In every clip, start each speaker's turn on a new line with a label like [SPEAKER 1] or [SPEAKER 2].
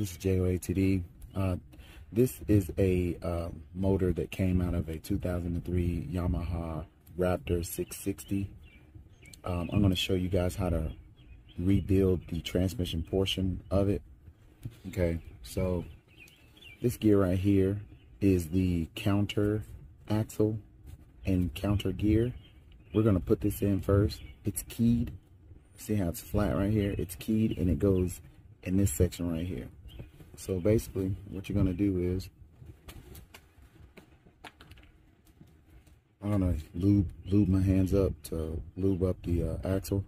[SPEAKER 1] this is JOATD. This is a motor that came out of a 2003 Yamaha Raptor 660. I'm going to show you guys how to rebuild the transmission portion of it. Okay, so this gear right here is the counter axle and counter gear. We're going to put this in first. It's keyed. See how it's flat right here? It's keyed and it goes in this section right here. So basically what you're going to do is I'm going to lube my hands up to lube up the axle.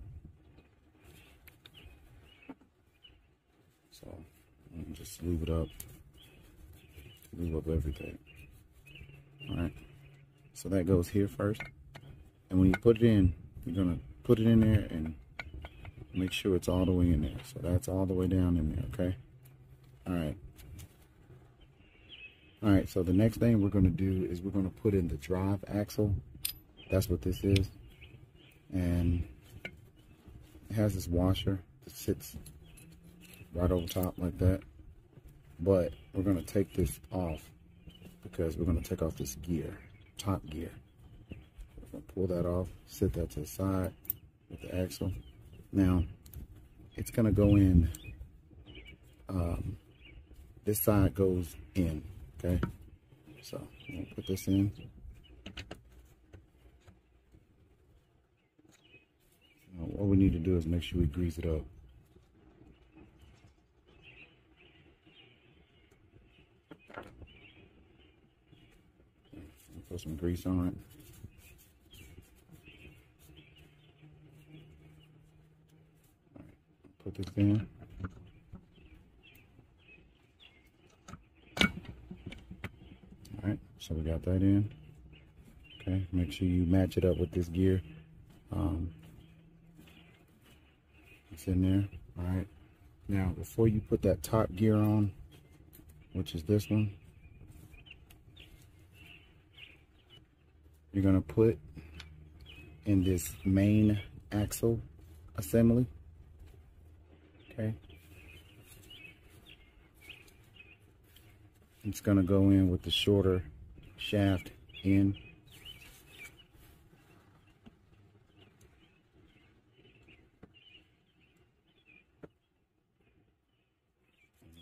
[SPEAKER 1] So just lube it up, lube up everything. Alright, so that goes here first, and when you put it in, you're going to put it in there and make sure it's all the way in there. So that's all the way down in there, okay? Alright, so the next thing we're going to do is we're going to put in the drive axle. That's what this is. And it has this washer that sits right over top like that. But we're going to take this off because we're going to take off this gear, top gear. We're going to pull that off, sit that to the side with the axle. Now, it's going to go in, this side goes in, okay? So, I'm going to put this in. Now, what we need to do is make sure we grease it up. Put some grease on it. Put this in. Alright, so we got that in. Okay, make sure you match it up with this gear. It's in there. Alright, now before you put that top gear on, which is this one, you're going to put in this main axle assembly. Okay, it's going to go in with the shorter shaft in.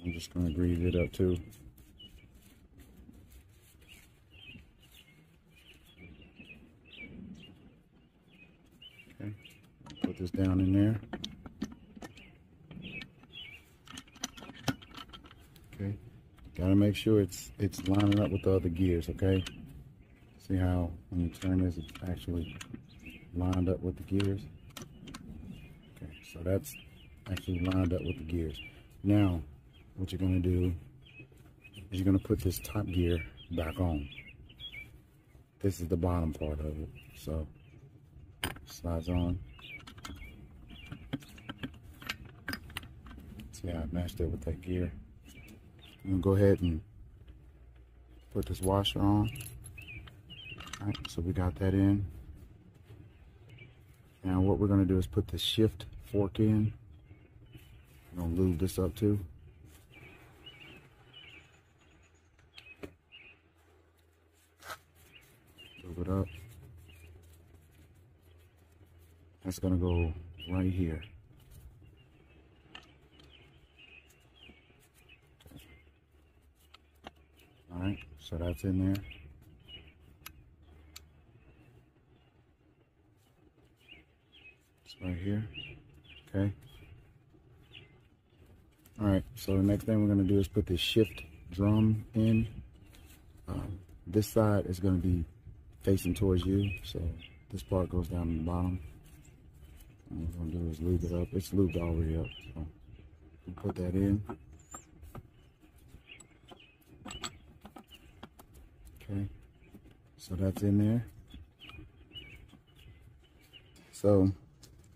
[SPEAKER 1] I'm just going to grease it up too. Okay, put this down in there. Okay, gotta make sure it's lining up with the other gears. Okay, see how when you turn this, it's actually lined up with the gears. Okay, so that's actually lined up with the gears. Now, what you're gonna do is you're gonna put this top gear back on. This is the bottom part of it. So slides on. See how I matched it with that gear. I'm gonna go ahead and put this washer on. Alright, so we got that in. Now what we're gonna do is put the shift fork in. I'm gonna lube this up too. Lube it up. That's gonna go right here. Alright, so that's in there. It's right here. Okay. Alright, so the next thing we're going to do is put this shift drum in. This side is going to be facing towards you, so this part goes down to the bottom. And what we're going to do is lube it up. It's lubed already up, so we'll put that in. Okay, so that's in there. So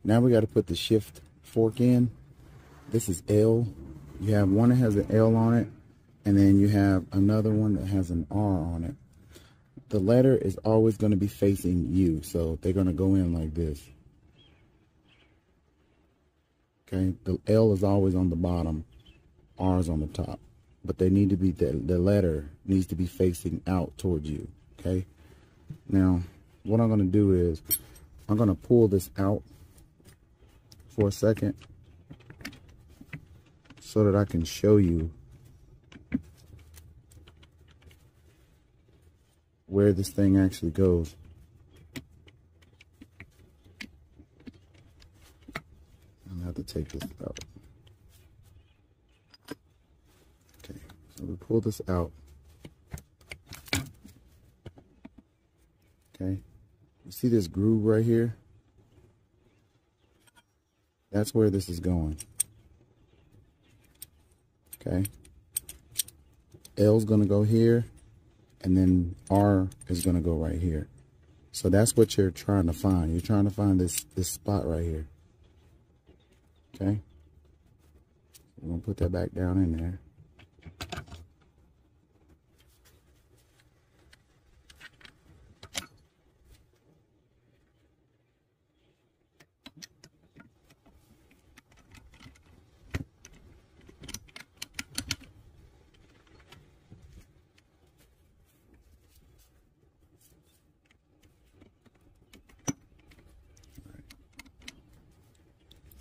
[SPEAKER 1] now we got to put the shift fork in. This is L. You have one that has an L on it, and then you have another one that has an R on it. The letter is always going to be facing you, so they're going to go in like this. Okay, the L is always on the bottom. R's on the top, but they need to be, the letter needs to be facing out towards you. Okay, now what I'm going to do is I'm going to pull this out for a second so that I can show you where this thing actually goes. I'm gonna have to take this out. Okay, so we pull this out. Okay, you see this groove right here? That's where this is going. Okay, L's gonna go here, and then R is gonna go right here. So that's what you're trying to find. You're trying to find this spot right here. Okay, we're gonna put that back down in there.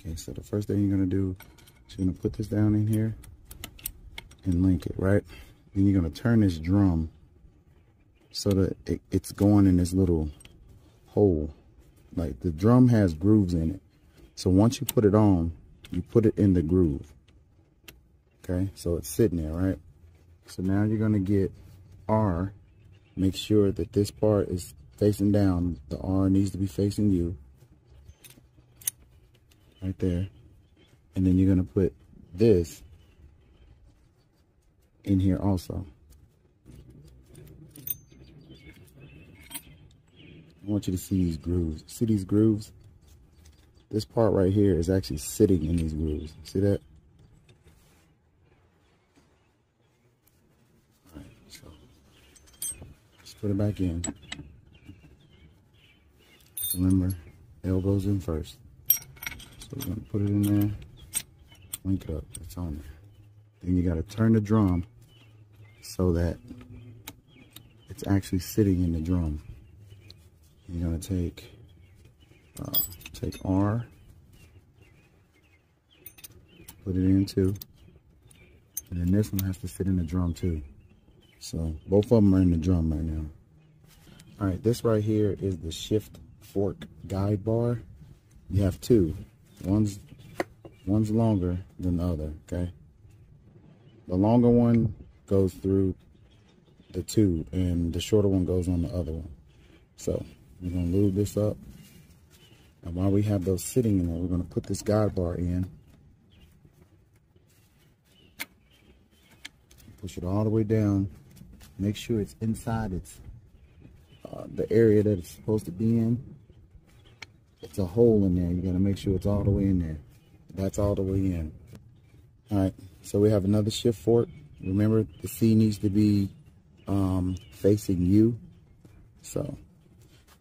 [SPEAKER 1] Okay, so the first thing you're gonna do is you're gonna put this down in here and link it, right? Then you're gonna turn this drum so that it's going in this little hole. Like, the drum has grooves in it. So once you put it on, you put it in the groove. Okay, so it's sitting there, right? So now you're gonna get R. Make sure that this part is facing down. The R needs to be facing you. Right there. And then you're going to put this in here also. I want you to see these grooves. See these grooves? This part right here is actually sitting in these grooves. See that? Alright, so let's put it back in. Remember, L goes in first. So we're going to put it in there, link it up, it's on there. Then you got to turn the drum so that it's actually sitting in the drum. You're going to take R, put it in too, and then this one has to sit in the drum too. So both of them are in the drum right now. All right, this right here is the shift fork guide bar. You have two. One's longer than the other, okay? The longer one goes through the tube, and the shorter one goes on the other one. So we're gonna lube this up. And while we have those sitting in there, we're gonna put this guide bar in. Push it all the way down. Make sure it's inside the area that it's supposed to be in. It's a hole in there. You gotta make sure it's all the way in there. That's all the way in. All right, so we have another shift fork. Remember, the C needs to be facing you. So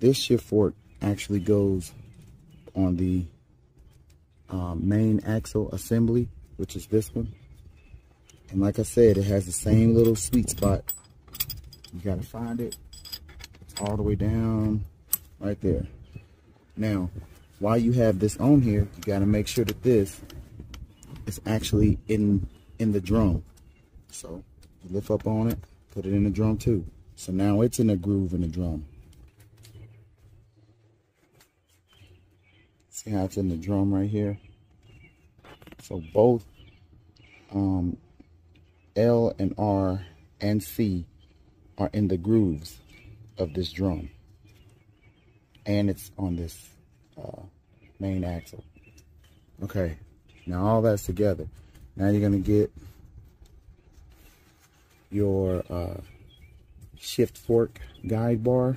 [SPEAKER 1] this shift fork actually goes on the main axle assembly, which is this one. And like I said, it has the same little sweet spot. You gotta find it. It's all the way down right there. Now, while you have this on here, you got to make sure that this is actually in the drum. So you lift up on it, put it in the drum too. So now it's in a groove in the drum. See how it's in the drum right here? So both L and R and C are in the grooves of this drum. And it's on this main axle. Okay, now all that's together. Now you're gonna get your shift fork guide bar.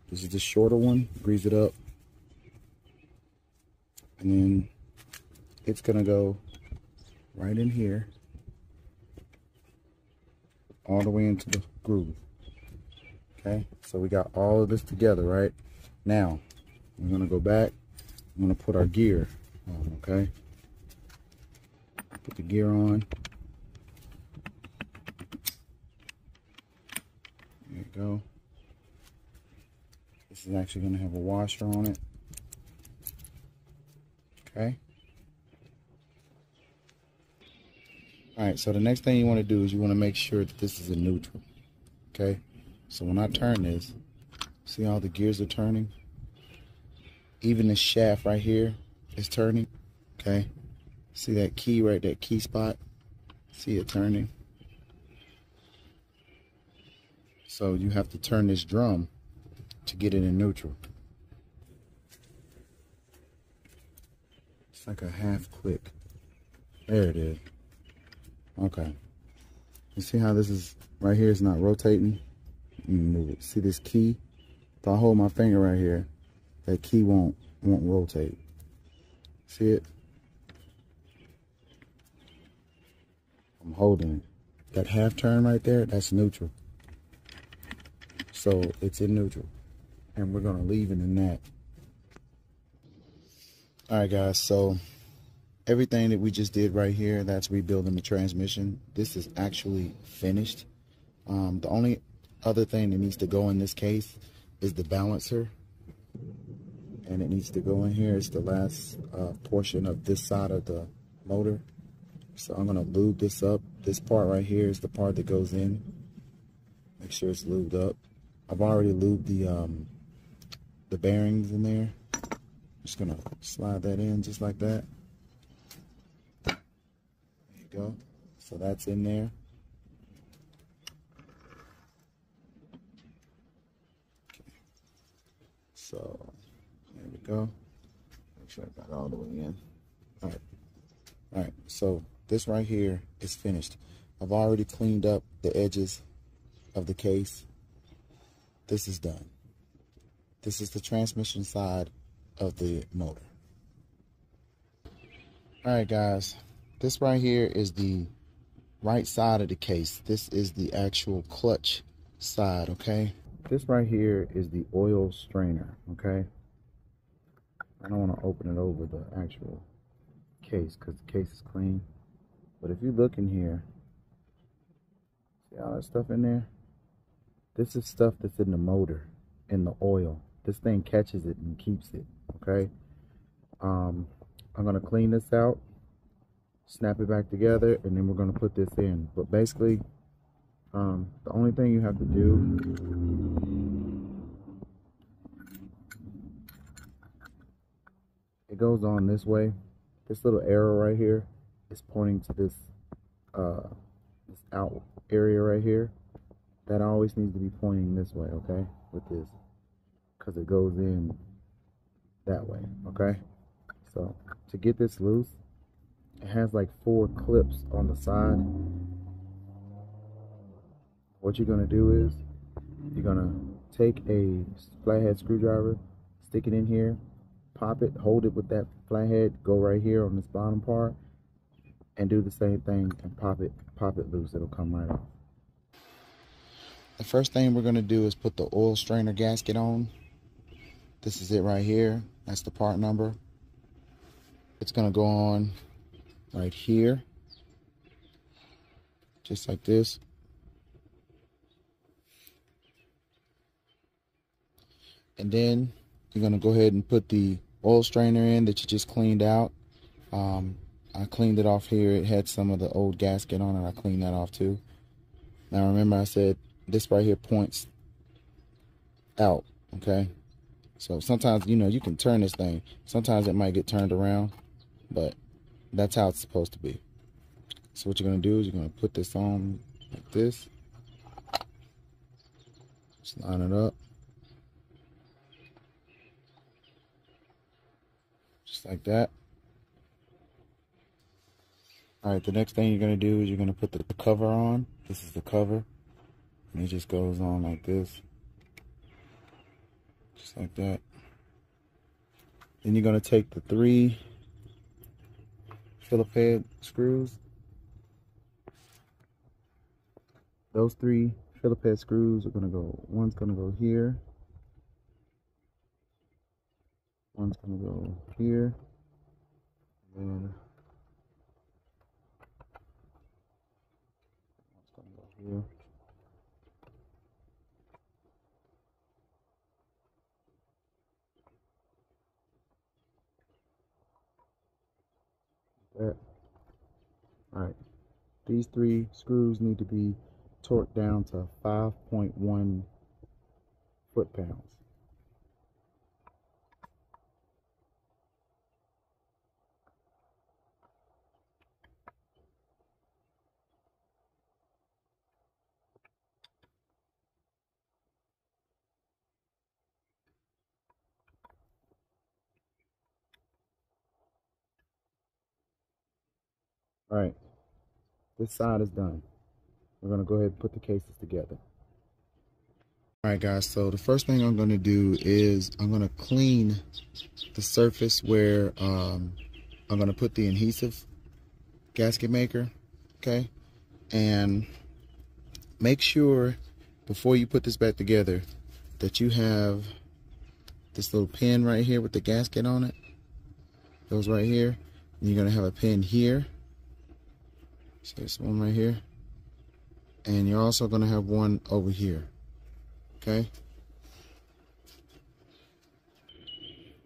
[SPEAKER 1] This is the shorter one. Grease it up, and then it's gonna go right in here, all the way into the groove. Okay, so we got all of this together, right? Now, we're gonna go back. I'm gonna put our gear on, okay? Put the gear on. go. This is actually going to have a washer on it. Okay. Alright, so the next thing you want to do is you want to make sure that this is a neutral. Okay. So when I turn this, see how the gears are turning? Even the shaft right here is turning. Okay. See that key right, that key spot? See it turning? So you have to turn this drum to get it in neutral. It's like a half click. There it is. Okay. You see how this is right here is not rotating? You move it. See this key? If I hold my finger right here, that key won't rotate. See it? I'm holding it. That half turn right there, that's neutral. So it's in neutral. And we're gonna leave it in that. Alright guys, so everything that we just did right here, that's rebuilding the transmission. This is actually finished. The only other thing that needs to go in this case is the balancer. And it needs to go in here. It's the last portion of this side of the motor. So I'm gonna lube this up. This part right here is the part that goes in. Make sure it's lubed up. I've already lubed the bearings in there. Just gonna slide that in just like that. There you go. So that's in there. Okay. So there we go. Make sure I got all the way in. All right. All right. So this right here is finished. I've already cleaned up the edges of the case. This is done. This is the transmission side of the motor. All right, guys. This right here is the right side of the case. This is the actual clutch side, okay? This right here is the oil strainer, okay? I don't want to open it over the actual case because the case is clean. But if you look in here, see all that stuff in there? This is stuff that's in the motor, in the oil. This thing catches it and keeps it, okay? I'm gonna clean this out, snap it back together, and then we're gonna put this in. But basically, the only thing you have to do it goes on this way. This little arrow right here is pointing to this this out area right here. That always needs to be pointing this way, okay? With this, because it goes in that way, okay? So to get this loose, it has like 4 clips on the side. What you're gonna do is you're gonna take a flathead screwdriver, stick it in here, pop it, hold it with that flathead, go right here on this bottom part, and do the same thing and pop it loose. It'll come right off. The first thing we're gonna do is put the oil strainer gasket on. This is it right here. That's the part number. It's gonna go on right here, just like this. And then you're gonna go ahead and put the oil strainer in that you just cleaned out. I cleaned it off here. It had some of the old gasket on it. I cleaned that off too. Now remember I said this right here points out, okay? So sometimes, you know, you can turn this thing. Sometimes it might get turned around, but that's how it's supposed to be. So what you're gonna do is you're gonna put this on like this. Just line it up. Just like that. All right, the next thing you're gonna do is you're gonna put the cover on. This is the cover. And it just goes on like this. Just like that. Then you're gonna take the 3 Phillips head screws. Those 3 Phillips head screws are gonna go, one's gonna go here. One's gonna go here. And then one's gonna go here. All right, these 3 screws need to be torqued down to 5.1 foot-pounds. All right, this side is done. We're gonna go ahead and put the cases together. All right, guys, so the first thing I'm gonna do is I'm gonna clean the surface where I'm gonna put the adhesive gasket maker, okay? And make sure before you put this back together that you have this little pin right here with the gasket on it. Goes right here. And you're gonna have a pin here. So this one right here. And you're also gonna have one over here. Okay?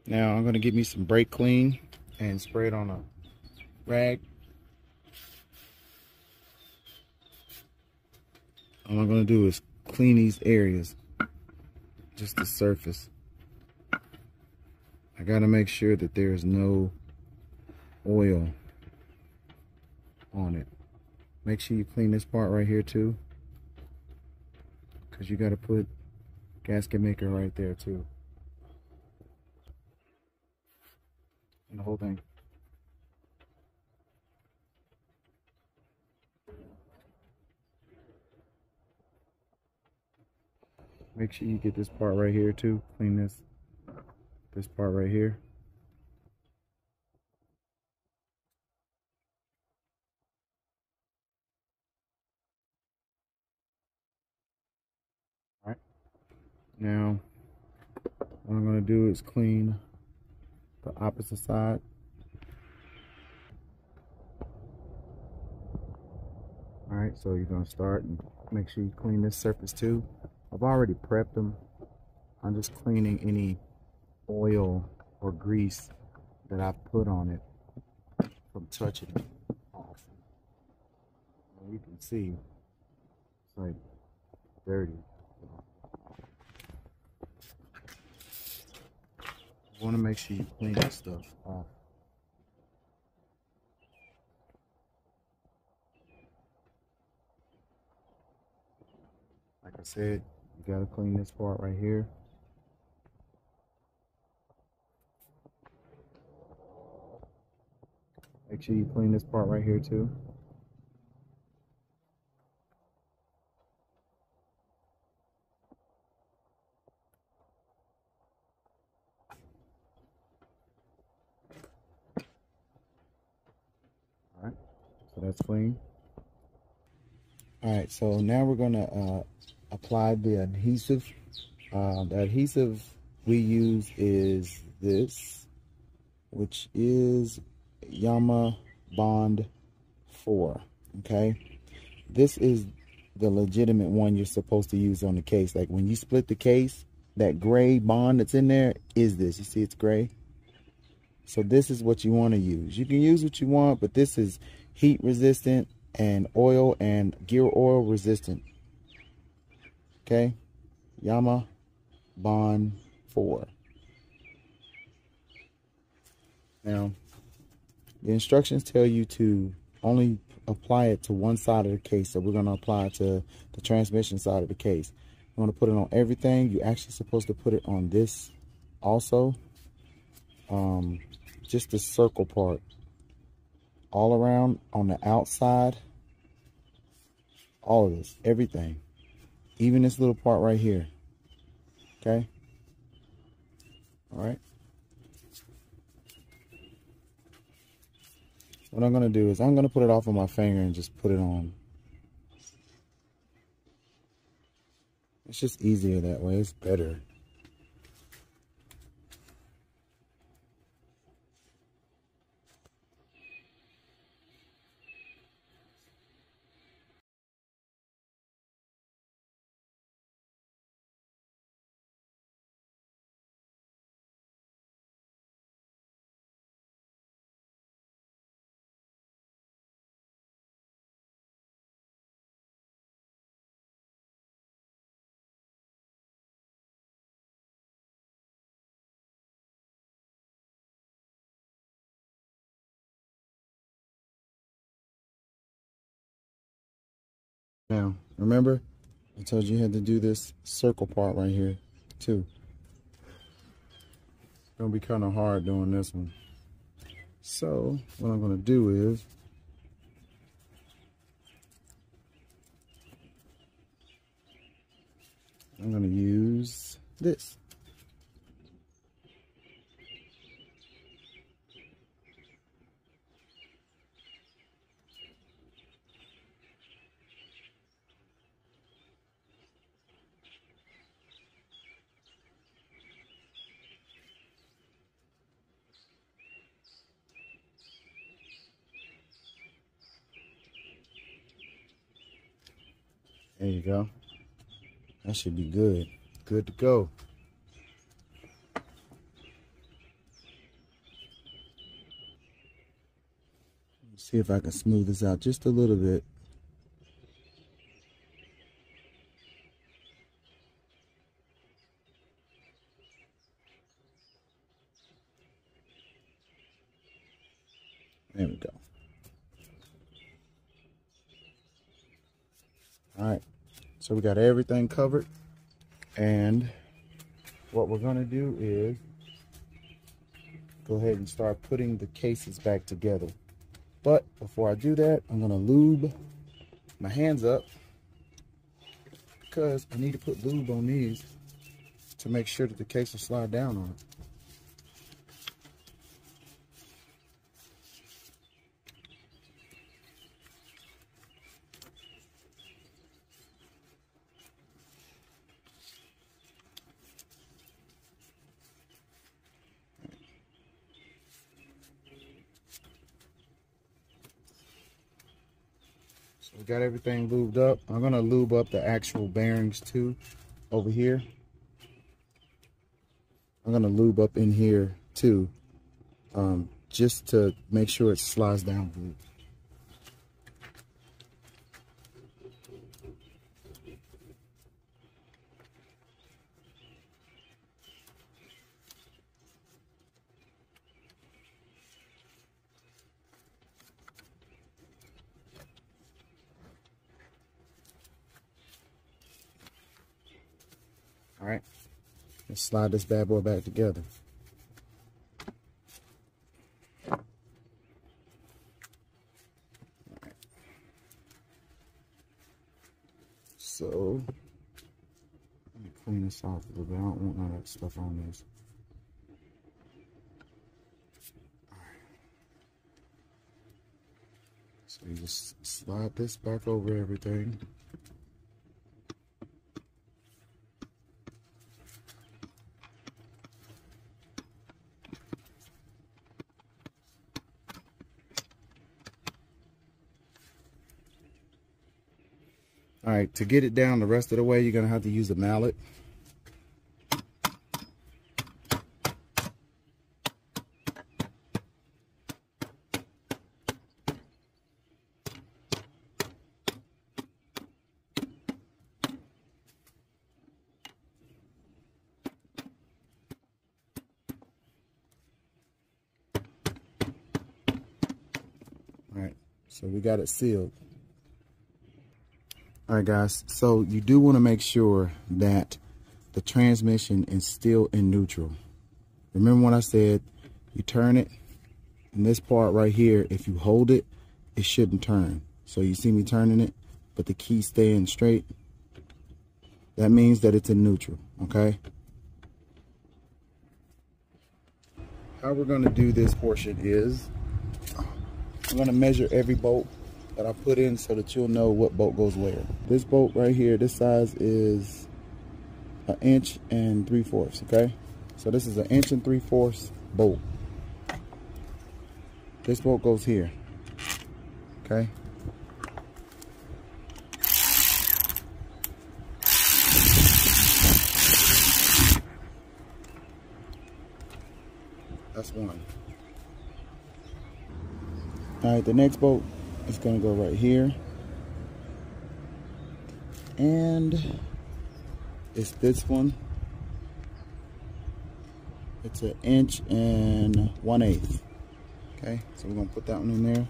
[SPEAKER 1] Now I'm gonna get me some brake clean and spray it on a rag. All I'm gonna do is clean these areas, just the surface. I gotta make sure that there's no oil on it. Make sure you clean this part right here too, because you gotta put gasket maker right there too. And the whole thing. Make sure you get this part right here too. Clean this part right here. All right. Now, what I'm gonna do is clean the opposite side. All right, so you're gonna start and make sure you clean this surface too. I've already prepped them. I'm just cleaning any oil or grease that I put on it from touching it off. And you can see it's like dirty. You want to make sure you clean this stuff off. Like I said, you gotta clean this part right here. Make sure you clean this part right here too. All right, so that's clean. All right, so now we're gonna apply the adhesive. The adhesive we use is this, which is Yamabond 4. Okay, this is the legitimate one you're supposed to use on the case. Like when you split the case, that gray bond that's in there is this. You see it's gray? So this is what you want to use. You can use what you want, but this is heat resistant and oil and gear oil resistant. Okay, Yamabond 4. Now, the instructions tell you to only apply it to one side of the case. So we're going to apply it to the transmission side of the case. You want to put it on everything. You're actually supposed to put it on this also. Just the circle part. All around on the outside. All of this. Everything. Even this little part right here. Okay? Alright. What I'm going to do is I'm going to put it off on my finger and just put it on. It's just easier that way. It's better. Now, remember, I told you had to do this circle part right here, too. It's gonna be kind of hard doing this one. So, what I'm gonna do is, I'm gonna use this. There you go. That should be good. Good to go. Let's see if I can smooth this out just a little bit. There we go. All right, so we got everything covered, and what we're gonna do is go ahead and start putting the cases back together. But before I do that, I'm gonna lube my hands up because I need to put lube on these to make sure that the case will slide down on it. So we got everything lubed up. I'm gonna lube up the actual bearings too over here. I'm gonna lube up in here too, just to make sure it slides down good. All right, let's slide this bad boy back together. All right. So, let me clean this off a little bit. I don't want none of that stuff on this. All right. So you just slide this back over everything. All right, to get it down the rest of the way, you're gonna have to use a mallet. All right, so we got it sealed. All right, guys, so you do want to make sure that the transmission is still in neutral. Remember what I said, you turn it, and this part right here, if you hold it, it shouldn't turn. So you see me turning it, but the key's staying straight. That means that it's in neutral, okay? How we're gonna do this portion is, I'm gonna measure every bolt that I put in so that you'll know what bolt goes where. This bolt right here, this size is 1 3/4 inches, okay? So this is 1 3/4 inches bolt. This bolt goes here, okay? That's one. All right, the next bolt is gonna go right here. And it's this one. It's 1 1/8 inches. Okay, so we're gonna put that one in there.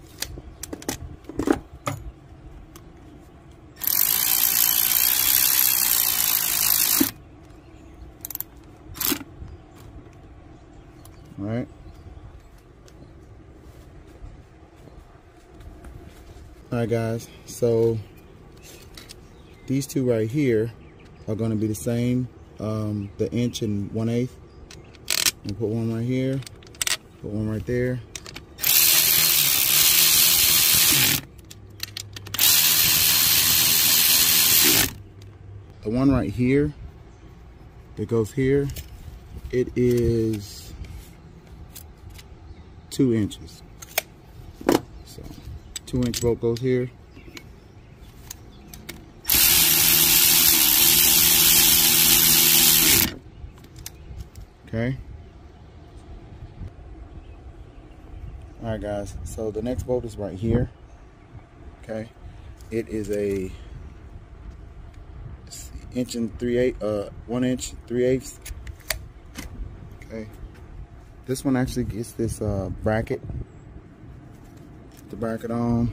[SPEAKER 1] All right. All right, guys. So these two right here are going to be the same. The 1 1/8. And put one right here. Put one right there. The one right here that goes here, it is 2 inches. So 2-inch bolt goes here. Okay. All right, guys. So the next bolt is right here. Okay. It is a 1 inch 3/8. Okay. This one actually gets this bracket. Put the bracket on.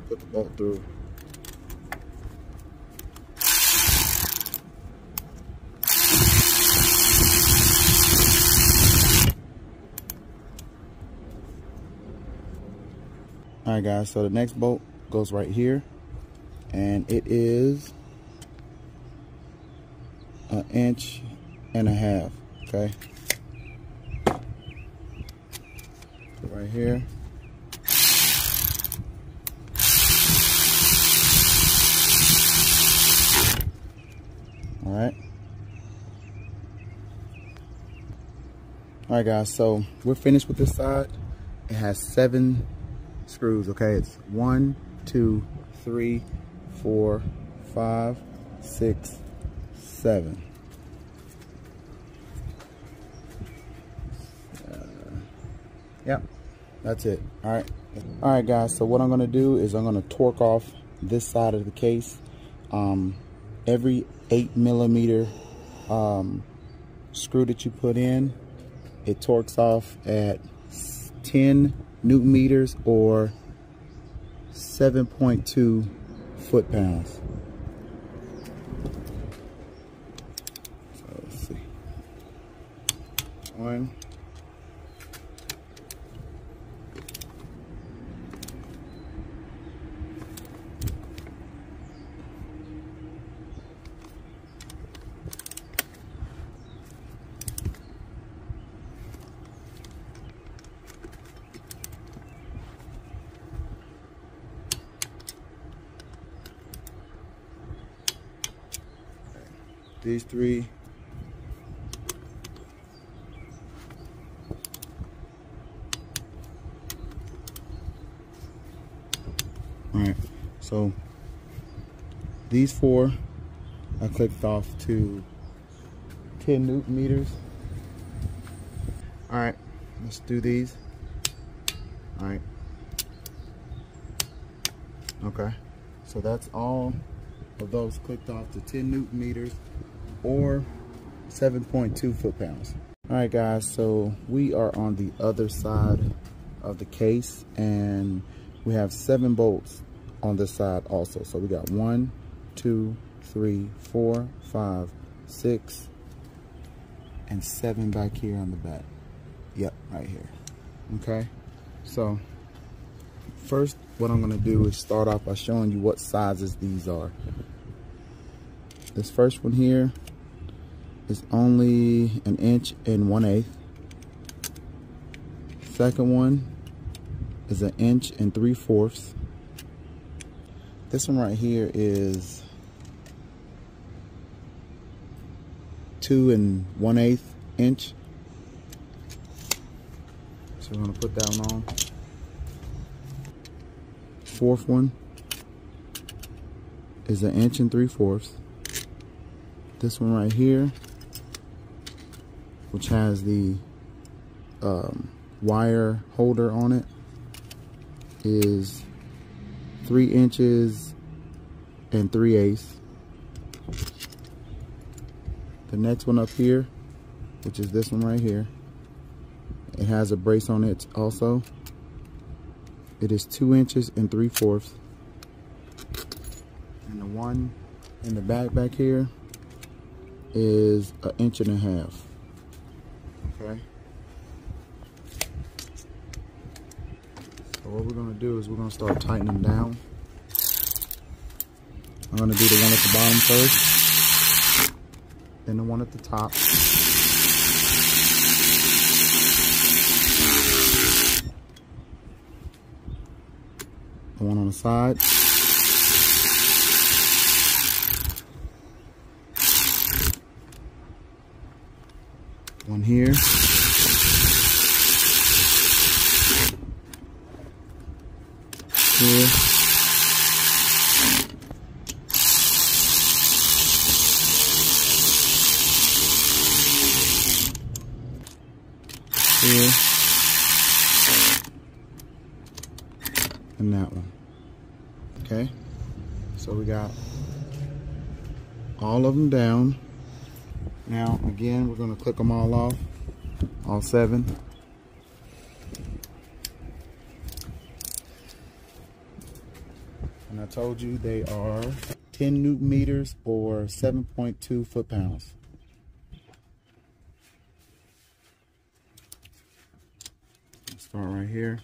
[SPEAKER 1] Put the bolt through. All right, guys. So the next bolt goes right here, and it is 1.5 inches. Okay. Right here. All right. All right, guys. So we're finished with this side. It has 7 screws. Okay. It's 1, 2, 3, 4, 5, 6, 7. Yep, that's it. All right, guys. So what I'm gonna do is I'm gonna torque off this side of the case. Every 8mm screw that you put in, it torques off at 10 Newton meters or 7.2 foot-pounds. So let's see. 1. These 3. All right, so these 4 I clicked off to 10 Newton meters. All right, let's do these. All right. Okay, so that's all of those clicked off to 10 Newton meters or 7.2 foot-pounds. All right, guys, so we are on the other side of the case, and we have 7 bolts on this side also. So we got 1, 2, 3, 4, 5, 6, and 7 back here on the back. Yep, right here. Okay, so first what I'm gonna do is start off by showing you what sizes these are. This first one here is only 1 1/8. Second one is 1 3/4. This one right here is 2 1/8 inch. So we're gonna put that one on. Fourth one is 1 3/4. This one right here, which has the wire holder on it, is 3 inches 3/8. The next one up here, which is this one right here, it has a brace on it also. It is 2 inches 3/4. And the one in the back here is 1.5 inches. Okay. what we're gonna do is we're gonna start tightening down. I'm gonna do the one at the bottom first, then the one at the top. The one on the side. One here. Here. Here. And that one. Okay, so we got all of them down. Now again, we're going to click them all off, all 7. And I told you they are 10 Newton meters or 7.2 foot-pounds. Let's start right here.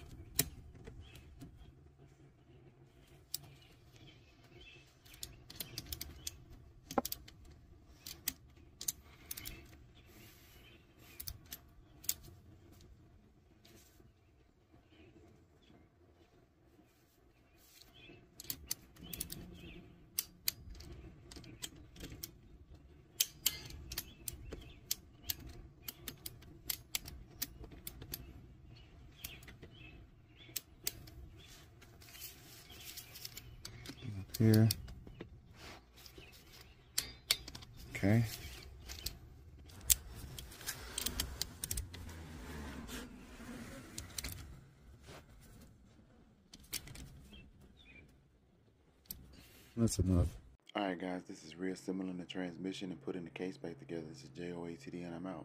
[SPEAKER 1] Here. Okay. That's enough. Alright guys, this is reassembling the transmission and putting the case back together. This is JOATD and I'm out.